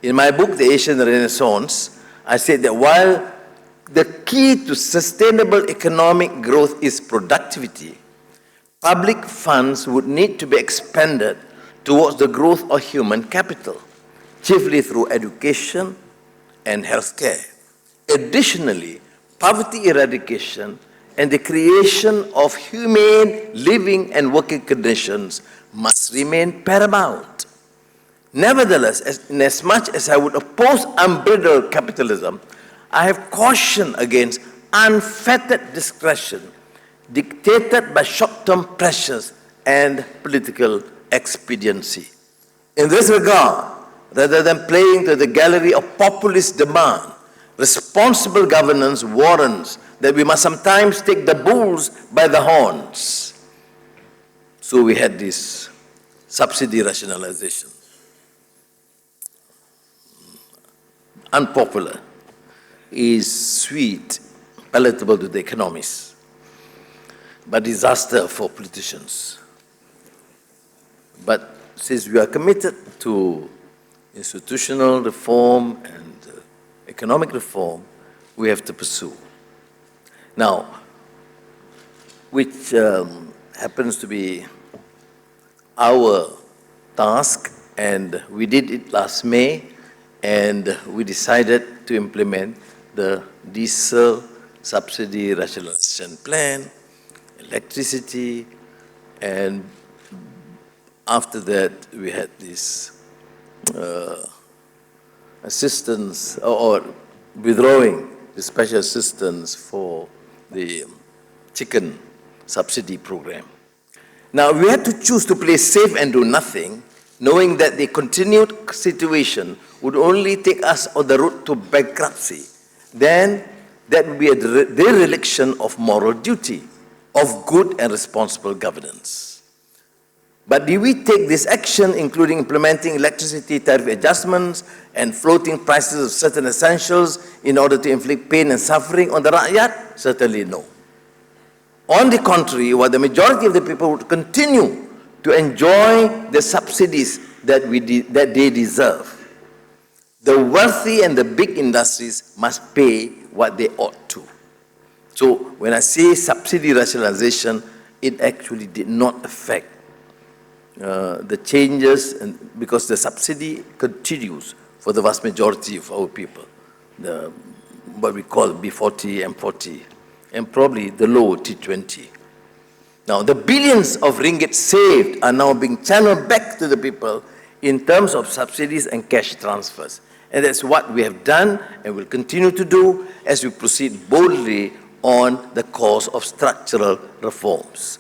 In my book, The Asian Renaissance, I said that while the key to sustainable economic growth is productivity, public funds would need to be expended towards the growth of human capital, chiefly through education and healthcare. Additionally, poverty eradication and the creation of humane living and working conditions must remain paramount. Nevertheless, inasmuch as I would oppose unbridled capitalism, I have cautioned against unfettered discretion dictated by short-term pressures and political expediency. In this regard, rather than playing to the gallery of populist demand, responsible governance warrants that we must sometimes take the bulls by the horns. So we had this subsidy rationalization. Unpopular, is sweet, palatable to the economists, but disaster for politicians. But since we are committed to institutional reform and economic reform, we have to pursue. Now, which happens to be our task, and we did it last May, and we decided to implement the diesel subsidy rationalization plan, electricity, and after that we had this assistance or withdrawing the special assistance for the chicken subsidy program. Now we had to choose to play safe and do nothing, knowing that the continued situation would only take us on the road to bankruptcy. Then that would be a dereliction of moral duty, of good and responsible governance. But did we take this action, including implementing electricity tariff adjustments and floating prices of certain essentials in order to inflict pain and suffering on the rakyat? Certainly no. On the contrary, while the majority of the people would continue to enjoy the subsidies that they deserve, the wealthy and the big industries must pay what they ought to. So when I say subsidy rationalization, it actually did not affect the changes, because the subsidy continues for the vast majority of our people, what we call B40, M40, and probably the low T20. Now, the billions of ringgit saved are now being channeled back to the people in terms of subsidies and cash transfers. And that's what we have done and will continue to do as we proceed boldly on the course of structural reforms.